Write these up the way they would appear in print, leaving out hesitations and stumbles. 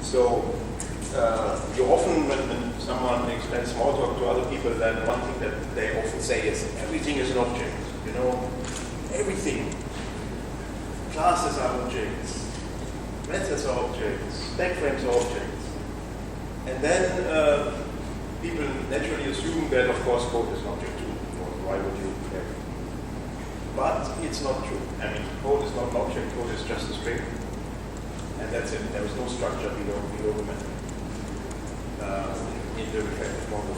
So you often, when someone explains small talk to other people, then one thing that they often say is everything is an object. You know, everything. Classes are objects. Methods are objects. Stack frames are objects. And then people naturally assume that, of course, code is an object too. Why would you? But it's not true. I mean, code is not an object. Code is just a string. And that's it. There is no structure below the method in the reflective model.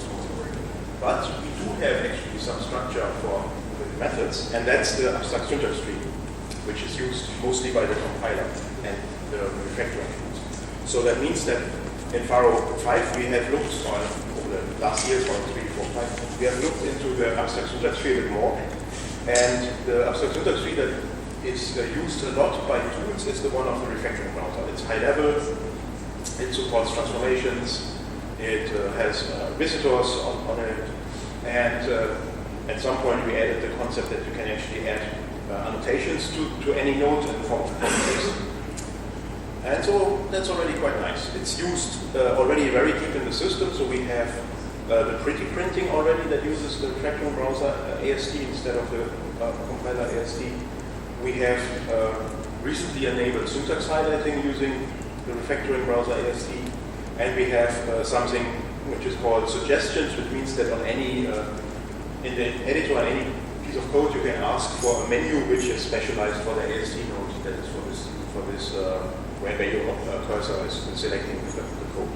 But we do have actually some structure for the methods, and that's the abstract syntax tree, which is used mostly by the compiler and the refactoring tools. So that means that in Pharo 5 we have looked on, over the last years, 1, 3, 4, 5, we have looked into the abstract syntax tree a bit more. And the abstract syntax tree that is used a lot by tools is the one of the refactoring browser. It's high level, it supports transformations, it has visitors on it, and at some point we added the concept that you can actually add annotations to any node in the form of text. And so that's already quite nice. It's used already very deep in the system, so we have the pretty printing already that uses the refactoring browser AST instead of the compiler AST. We have recently enabled syntax highlighting using the refactoring browser AST, and we have something which is called suggestions, which means that on any in the editor on any piece of code you can ask for a menu which is specialized for the AST node, that is for this where your cursor is selecting the code.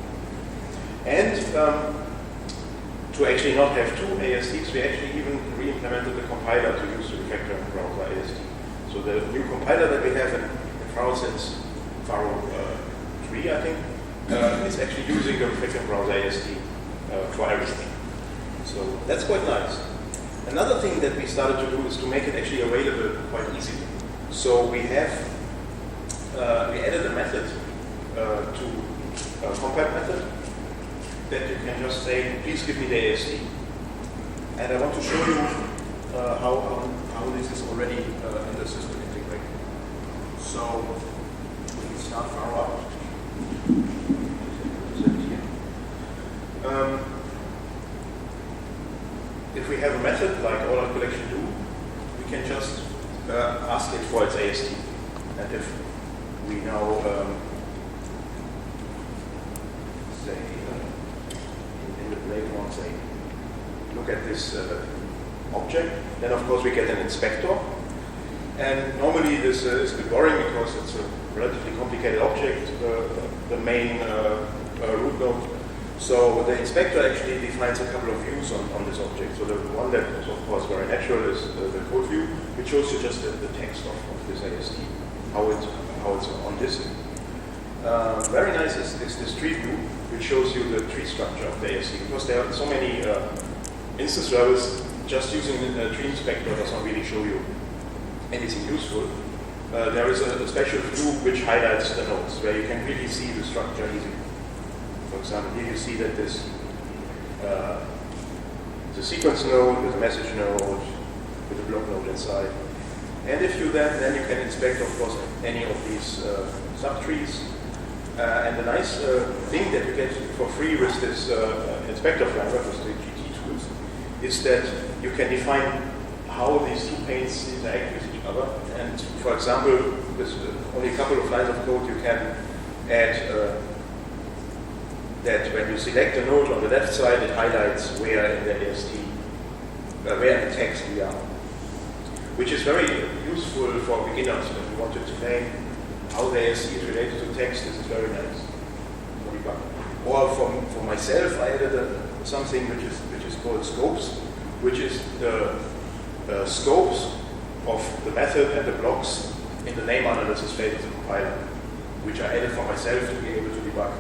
And to actually not have two ASTs, we actually even re-implemented the compiler to use the refactoring browser AST. So the new compiler that we have in Pharo since Pharo 3, I think, is actually using the refactoring browser AST for everything. So that's quite nice. Another thing that we started to do is to make it actually available quite easily. So we have we added a method to a compile method that you can just say, please give me the AST. And I want to show you how this is already in the system integrated. So we start Pharo up. If we have a method like all our collection do, we can just ask it for its AST. And if we now say in the later on say look at this object, then of course we get an inspector. And normally this is a bit boring because it's a relatively complicated object, the main root node. So the inspector actually defines a couple of views on this object. So the one that is of course very natural is the code view, which shows you just the text of this AST, how it's on disk. Very nice is this tree view, which shows you the tree structure of the AST, because there are so many instance levels. Just using the tree inspector does not really show you anything useful. There is a special view which highlights the nodes, where you can really see the structure easily. For example, here you see that this the sequence node with a message node with a block node inside. And if you then you can inspect, of course, any of these subtrees. And the nice thing that you get for free with this inspector framework, with the GT tools, is that you can define how these two panes interact with each other. And for example, with only a couple of lines of code, you can add that when you select a node on the left side, it highlights where in the AST, where in the text we are. Which is very useful for beginners when you want to explain how the AST is related to text. This is very nice. Or for myself, I added something which is called scopes, which is the scopes of the method and the blocks in the name analysis phase of the compiler, which I added for myself to be able to debug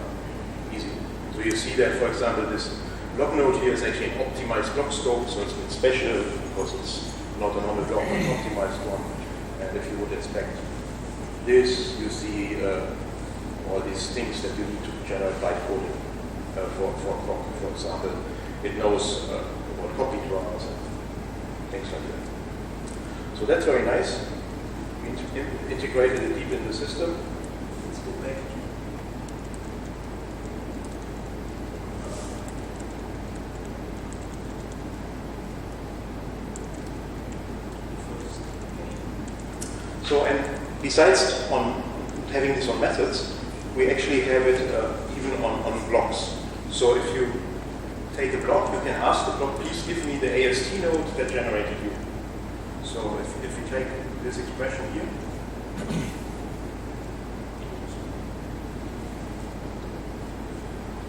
easily. So you see that, for example, this block node here is actually an optimized block scope, so it's a bit special because it's not a normal block, but an optimized one. And if you would expect this, you see all these things that you need to generate bytecoding. For example, it knows what copy draws and things like that. So that's very nice. We integrated it deep in the system. Let's go back. So, and besides on having this on methods, we actually have it even on blocks. So if you take a block, you can ask the block, please give me the AST node that generated you. So if we take this expression here,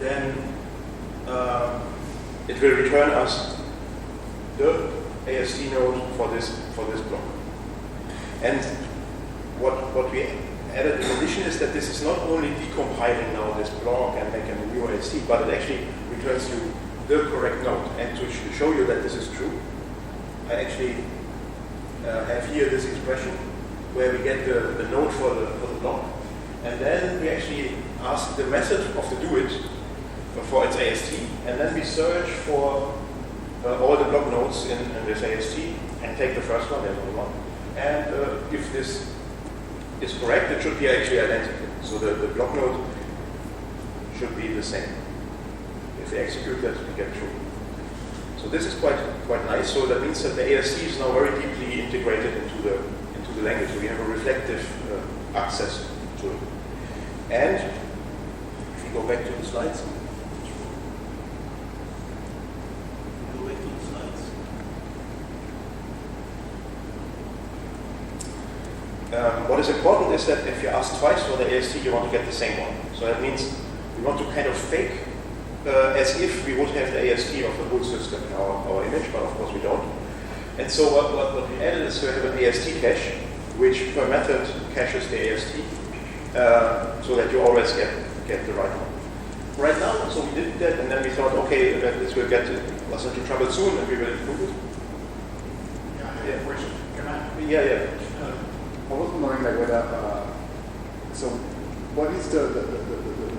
then it will return us the AST node for this block. And what we added in addition is that this is not only decompiling now this block and making a new AST, but it actually returns you the correct node. And to show you that this is true, I actually have here this expression where we get the node for the block, and then we actually ask the method of the do it for its AST, and then we search for all the block nodes in this AST and take the first one, there's only one. And if this is correct, it should be actually identical. So the block node should be the same. If we execute that, we get true. So this is quite nice. So that means that the AST is now very deeply integrated into the language. So we have a reflective access to it. And if we go back to the slides. What is important is that if you ask twice for the AST, you want to get the same one. So that means we want to kind of fake as if we would have the AST of the whole system in our image, but of course we don't. And so what we added is to have an AST cache, which per method caches the AST, so that you always get the right one. Right now, so we did that, and then we thought, okay, that this will get us into trouble soon, and we will improve it. Yeah, I have a question. Can I? Yeah. I was wondering, like, whether, so what is the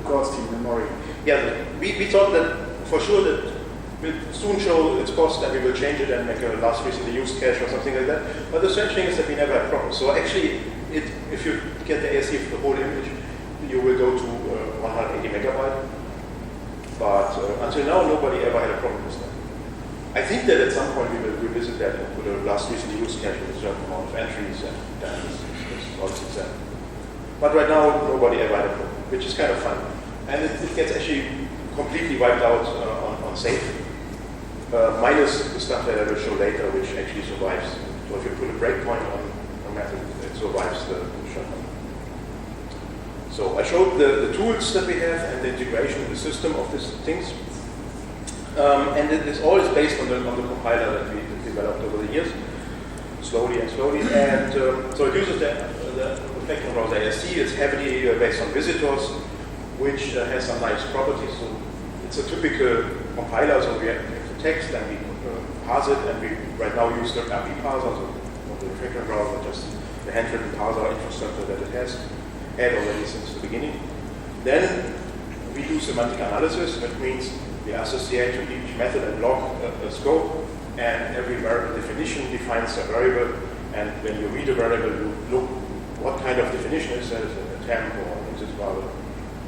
cost in memory? Yeah, we thought that for sure that we'll soon show its cost and we will change it and make a last recently used cache or something like that. But the strange thing is that we never had problems. So actually, if you get the AST for the whole image, you will go to 180 megabyte. But until now, nobody ever had a problem with that. I think that at some point we will revisit that and put a last recently used cache with a certain amount of entries and then it's all set. But right now, nobody ever had a problem, which is kind of fun. And it gets actually completely wiped out on safe, minus the stuff that I will show later, which actually survives. So if you put a breakpoint on a method, it survives the shutdown. So I showed the tools that we have and the integration in the system of these things. And this all is based on the compiler that we developed over the years, slowly. And so it uses the reflecting browser AST. It's heavily based on visitors, which has some nice properties. So it's a typical compiler. So we have the text and we parse it, and we right now use the RP parser, so the reflecting browser, just the handwritten parser infrastructure that it has had already since the beginning. Then we do semantic analysis, which means we associate to each method and block a scope, and every variable definition defines a variable, and when you read a variable, you look what kind of definition is that, a temp or is it rather.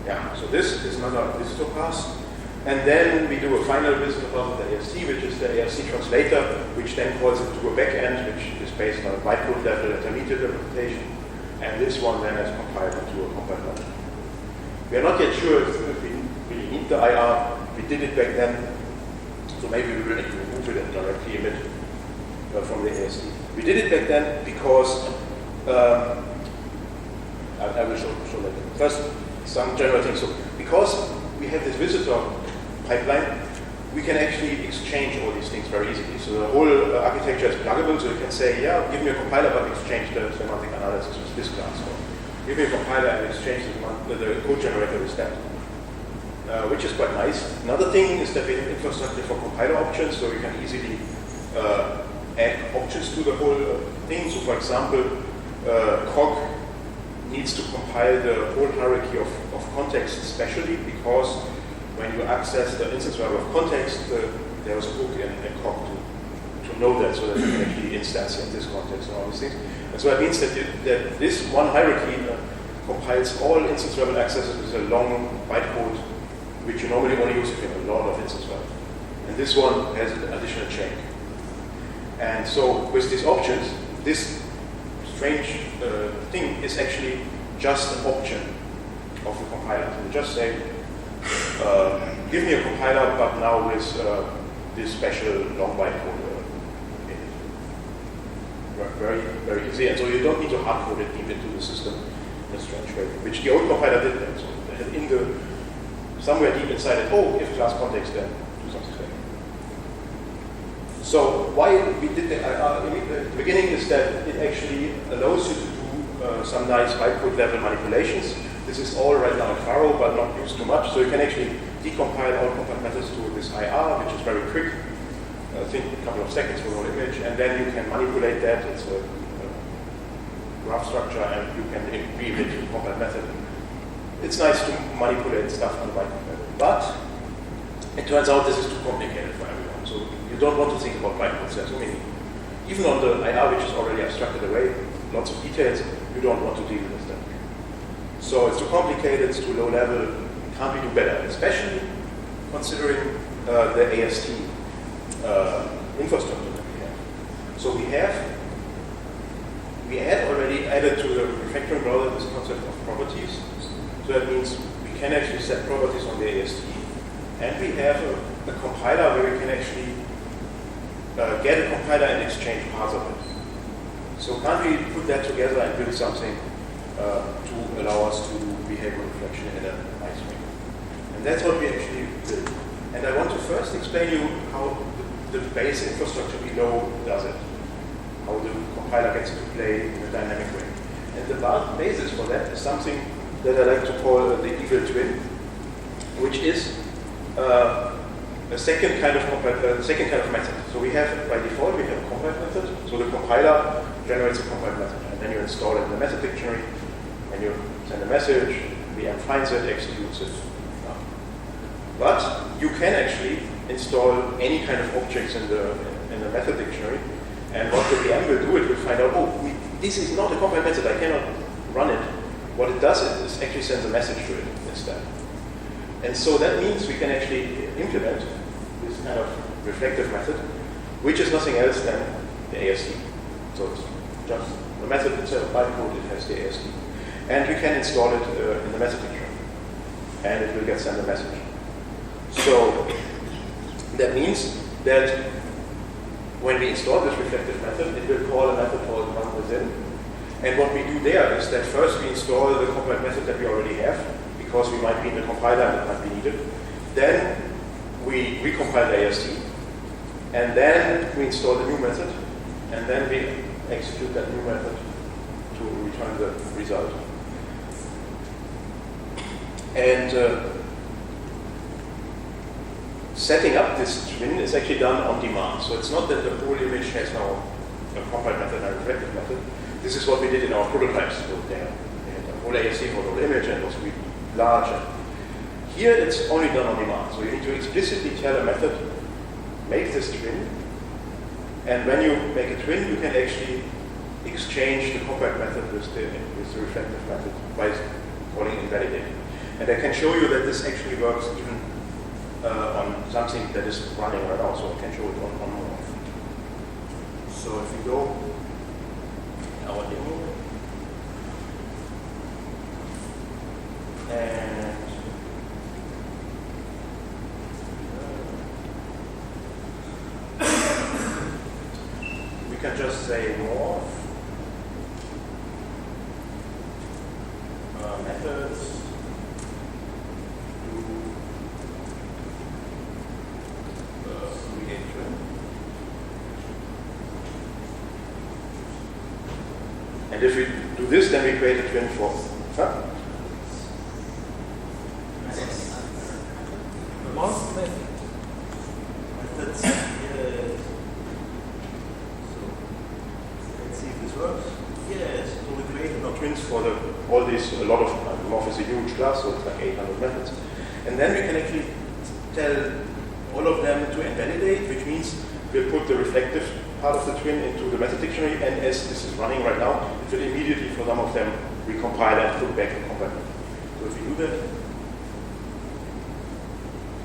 Yeah, so this is another visitor pass. And then we do a final visitor pass of the AST, which is the AST translator, which then calls it to a backend, which is based on a bytecode level intermediate representation. And this one then is compiled into a compiler. We are not yet sure if we really need the IR. We did it back then, so maybe we will remove it and directly emit from the AST. We did it back then because, I will show later. First, some general things. So because we have this visitor pipeline, we can actually exchange all these things very easily. So the whole architecture is pluggable, so you can say, yeah, give me a compiler, but exchange the semantic analysis with this class. Or give me a compiler and exchange the code generator with that. Which is quite nice. Another thing is that we have infrastructure for compiler options, so we can easily add options to the whole thing. So for example, Cog needs to compile the whole hierarchy of context specially, because when you access the instance variable of context, there is a hook in Cog to know that, so that you can actually instance in this context and all these things. And so that means that this one hierarchy compiles all instance variable accesses with a long bytecode, which you normally only use if you have a lot of instance variables. And this one has an additional chain. And so with these options, this strange thing is actually just an option of the compiler. So we just say, give me a compiler, but now with this special long bytecode in it. Very, very easy. And so you don't need to hard code it deep into the system in a strange way, which the old compiler did then. So they had in the somewhere deep inside it, oh, if class context, then do something like that. So why we did the beginning is that it actually allows you to do some nice bytecode level manipulations. This is all right now in Pharo, but not used too much. So you can actually decompile all compile methods to this IR, which is very quick. I think a couple of seconds for the whole image, and then you can manipulate that. It's a graph structure, and you can re-emit the compile method. It's nice to manipulate stuff on the bytecode level, but it turns out this is too complicated for everyone. So you don't want to think about bytecodes. There's so many. Even on the IR, which is already abstracted away, lots of details, you don't want to deal with that. So it's too complicated, it's too low level, can't we do better? Especially considering the AST infrastructure that we have. So we had already added to the refactoring browser this concept of properties. So that means we can actually set properties on the AST, and we have a compiler where we can actually get a compiler and exchange parts of it. So can't we put that together and build something to allow us to do behavior reflection in a nice way? And that's what we actually did. And I want to first explain you how the base infrastructure below does it, how the compiler gets to play in a dynamic way. And the basis for that is something that I like to call the evil twin, which is a second kind of method. So we have, by default, we have a compile method. So the compiler generates a compile method, and then you install it in the method dictionary, and you send a message, VM finds it, executes it. But you can actually install any kind of objects in the method dictionary, and what the VM will do, it will find out, oh, this is not a compile method, I cannot run it. What it does is actually sends a message to it instead. And so that means we can actually implement this kind of reflective method, which is nothing else than the AST. So it's just the method itself, bytecode, it has the AST. And we can install it in the method dictionary, and it will get sent a message. So that means that when we install this reflective method, it will call a method called run within. And what we do there is that first we install the compiled method that we already have, because we might be in the compiler and it might be needed. Then we recompile the AST, and then we install the new method, and then we execute that new method to return the result. And setting up this twin is actually done on demand. So it's not that the whole image has now a compiled method and a reflective method. This is what we did in our prototypes. So they had a whole AST for the whole image, and it was really large. Here it's only done on demand. So you need to explicitly tell a method, make this twin, and when you make a twin, you can actually exchange the compiled method with the reflective method by calling invalidate. And I can show you that this actually works even on something that is running right now, so I can show it on more. So if we go our demo, and we can just say more methods to create twin. And if we do this, then we create a twin for Let's see if this works. Yes, so we created no twins for all these, a lot of morph is a huge class, so it's like 800 methods. And then we can actually tell all of them to invalidate, which means we'll put the reflective part of the twin into the method dictionary, and as this is running right now, it will immediately, for some of them, recompile and put back the compile. So if we do that,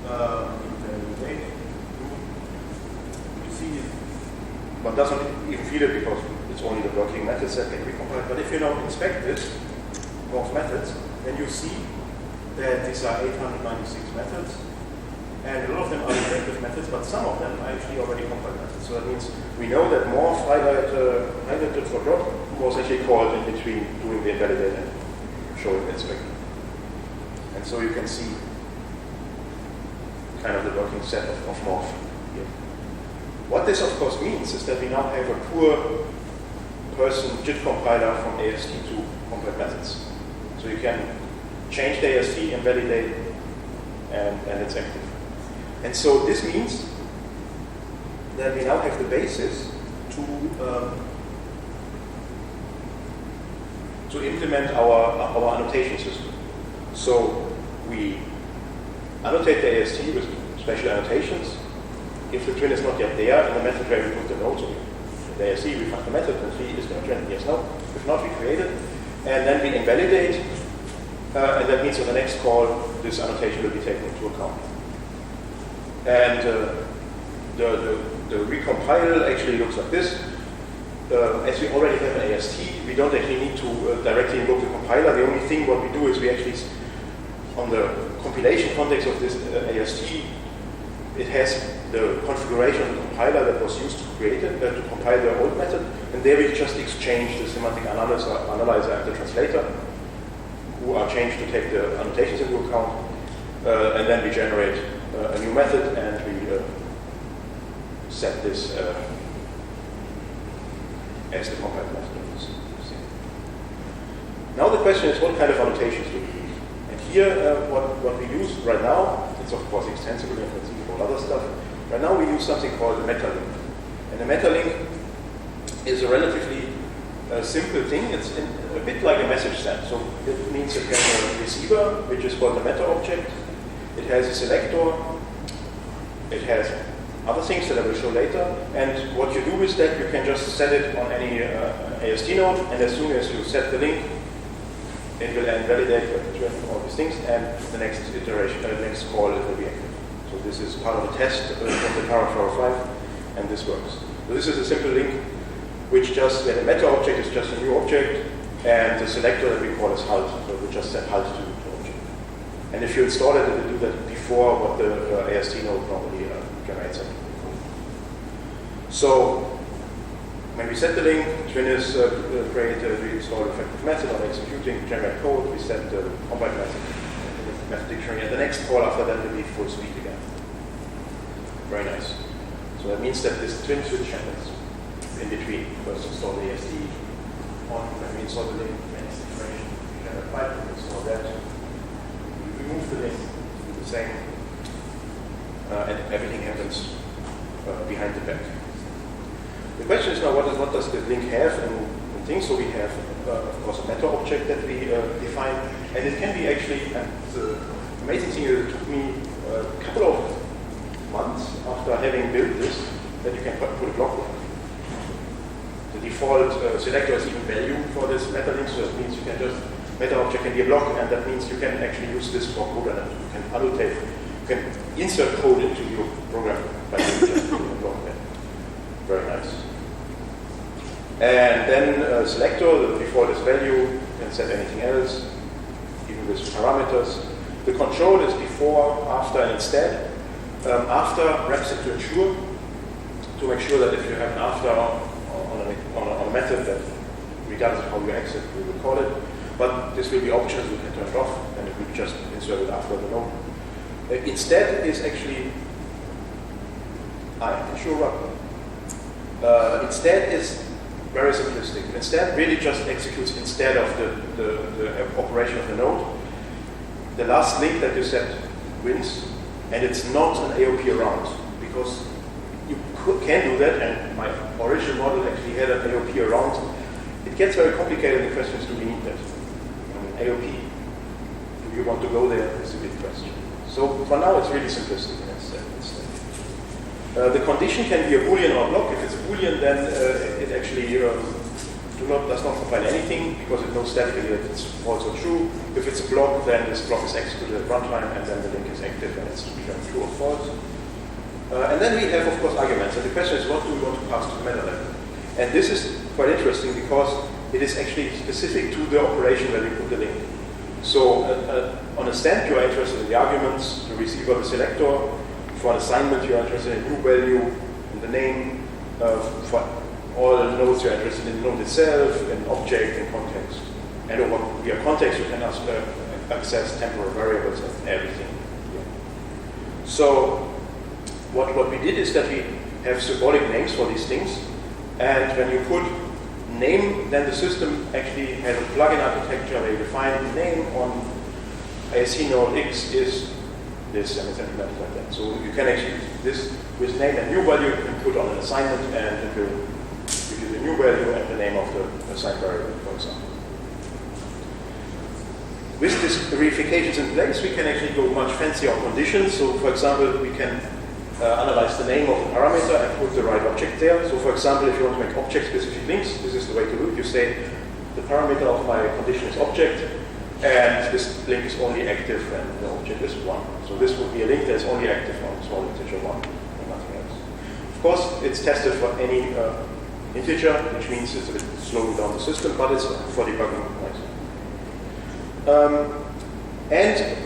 invalidate, you see one doesn't even feel it because it's only the working methods that get recompiled. But if you now inspect this, morph methods, then you see that these are 896 methods, and a lot of them are reflective methods, but some of them are actually already compiled methods. So that means we know that morph highlighted for drop was actually called in between doing the invalidate and showing the inspector. And so you can see kind of the working set of morph here. What this of course means is that we now have a poor person JIT compiler from AST to compiled methods. So you can change the AST, invalidate, and it's active. And so this means that we now have the basis to implement our annotation system. So we annotate the AST with special annotations. If the twin is not yet there, in the method where we put the node, so the AST, we find the method, and 3 is the twin, yes, no. If not, we create it. And then we invalidate, and that means on the next call, this annotation will be taken into account. And the recompile actually looks like this. As we already have an AST, we don't actually need to directly invoke the compiler. The only thing what we do is we actually, on the compilation context of this AST, it has the configuration of the compiler that was used to create it, to compile the old method, and there we just exchange the semantic analyzer and the translator, who are changed to take the annotations into account, and then we generate a new method, and we set this as the compiled method. Now the question is, what kind of annotations do we use? And here, what we use right now, it's of course extensively and all other stuff. Right now we use something called a meta link. And a meta link is a relatively simple thing. It's a bit like a message send. So it means it has a receiver, which is called the meta object. It has a selector. It has other things that I will show later. And what you do is that you can just set it on any AST node, and as soon as you set the link, it will invalidate all these things, and the next iteration, next call, it will be active. So this is part of a test from the Pharo 5, and this works. So this is a simple link, which just, where the meta object is just a new object, and the selector that we call is halt. So we just set halt to the object. And if you install it, it will do that before what the AST node normally generates it. So when we set the link, twin is created, we install the reflective method on executing, generate code, we set the compiled method in the method dictionary, and the next call after that will be full speed again. Very nice. So that means that this twin switch happens in between. First install the AST on, when we install the link, next iteration, we generate pipe, we install that. We remove the link, do the same, and everything happens behind the back. The question is now, what does the link have and things? So we have, of course, a meta object that we define, and it can be actually, and the amazing thing is it took me a couple of months after having built this, that you can put a block on. The default selector is even value for this meta link, so that means you can just, meta object can be a block, and that means you can actually use this for code, and you can annotate, you can insert code into your program by just putting a block there. Very nice. And then selector, the default is value, you can set anything else, even with parameters. The control is before, after, and instead. After wraps it to ensure, to make sure that if you have an after on a method, that regardless of how you exit, we will call it. But this will be optional, we can turn it off, and it will be just inserted after the node. Instead is actually, instead is very simplistic. Instead really just executes instead of the operation of the node. The last link that you set wins, and it's not an AOP around, because you can do that, and my original model actually had an AOP around. It gets very complicated, and the question is, do we need that? AOP, do you want to go there? Is a big question. So for now, it's really simplistic instead. The condition can be a Boolean or a block. If it's a Boolean, then it actually does not compile anything, because it knows statically that it's false or true. If it's a block, then this block is executed at runtime, and then the link is active, and it's returned true or false. And then we have, of course, arguments. And the question is, what do we want to pass to the meta level? And this is quite interesting because it is actually specific to the operation where you put the link. So on a stamp, you are interested in the arguments, the receiver, the selector. For an assignment, you are interested in new value, in the name. For all nodes, you are interested in the node itself, in object, in context. And over via context, you can access temporal variables and everything. So what we did is that we have symbolic names for these things. And when you put name, then the system actually has a plugin architecture where you define the name on ISC node X is this, and it's implemented like that. So you can actually use this with name and new value you can put on an assignment, and it will give you the new value and the name of the assigned variable, for example. With these verifications in place, we can actually go much fancier on conditions. So, for example, we can analyze the name of the parameter and put the right object there. So, for example, if you want to make object-specific links, this is the way to do it. You say the parameter of my condition is object, and this link is only active when the object is 1. So this would be a link that is only active on small integer 1 and nothing else. Of course, it's tested for any integer, which means it's a bit slowing down the system, but it's for debugging. And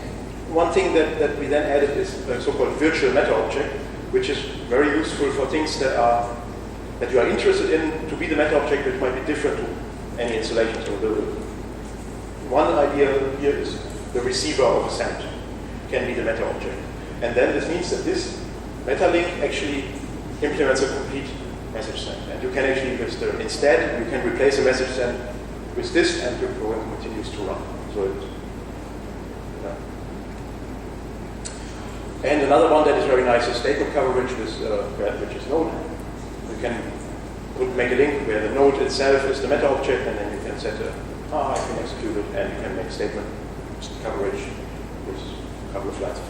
one thing that we then added is a so-called virtual meta object, which is very useful for things that you are interested in to be the meta object, which might be different to any installation. So one idea here is the receiver of a send can be the meta object. And then this means that this meta link actually implements a complete message send. And you can actually, instead, you can replace a message send with this, and your program continues to run. So and another one that is very nice is statement coverage, which is node. You can make a link where the node itself is the meta object, and then you can set I can execute it, and you can make statement coverage with a couple of lines of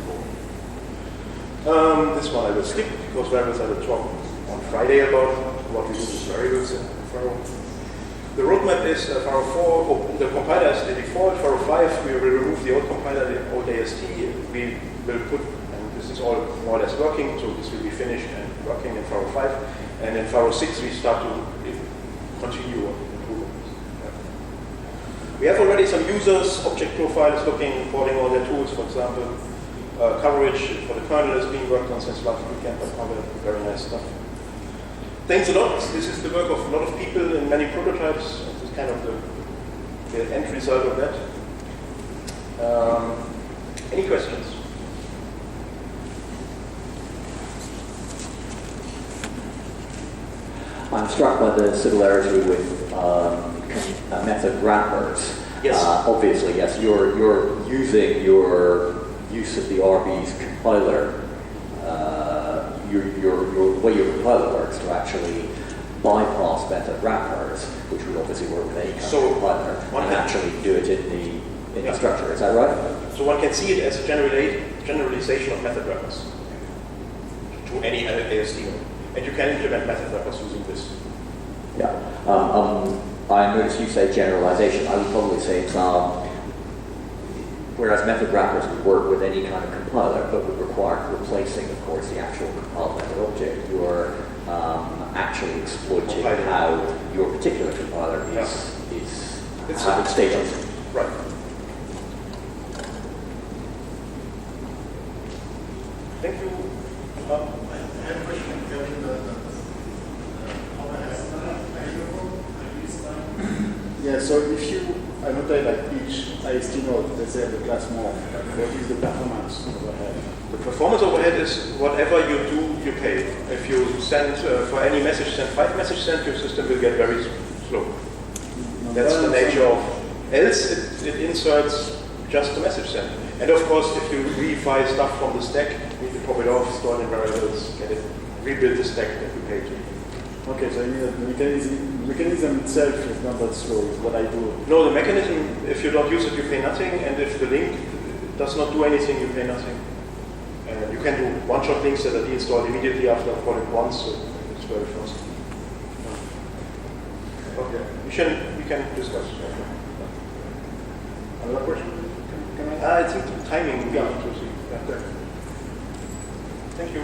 code. This one I will skip because variables I will talk on Friday about what we do with variables in Pharo. The roadmap is Pharo 4, the compiler is the default. Pharo 5, we will remove the old compiler, the old AST. We will put, and this is all more or less working, so this will be finished and working in Pharo 5. And in Pharo 6, we start to continue improvements. We have already some users, object profiles looking, importing all their tools, for example. Coverage for the kernel is being worked on since last weekend, but other very nice stuff. Thanks a lot. This is the work of a lot of people in many prototypes. This is kind of the end result of that. Any questions? I'm struck by the similarity with method wrappers. Yes. Obviously, yes, you're using your use of the RB's compiler, your way your compiler works to actually bypass method wrappers, which would obviously work with any kind of compiler, and actually do it in the structure. Is that right? So one can see it as a generalization of method wrappers to any AST node. And you can implement method wrappers using this. Yeah. I noticed you say generalization. I would probably say it's whereas method wrappers would work with any kind of compiler, but would require replacing, of course, the actual compiled method object. You're actually exploiting how your particular compiler is how it's stated. Right. Thank you. I have a question regarding the Yeah, so if you annotate like each IST node, let's say the class more, what is the performance overhead? The performance overhead is whatever you do, you pay. If you send for any message sent, 5 message sent, your system will get very slow. That's the nature of. Else, it inserts just the message sent. And of course, if you reify stuff from the stack, you need to pop it off, store it in variables, get it, rebuild the stack that you paid. Okay, so you mean that the mechanism itself is not that slow, is what I do. No, the mechanism, if you don't use it, you pay nothing, and if the link does not do anything, you pay nothing. And you can do one-shot links that are deinstalled immediately after calling once, so it's very fast. Okay, we can discuss. Another question? Can I? I think the timing we need to see. Yeah. Thank you.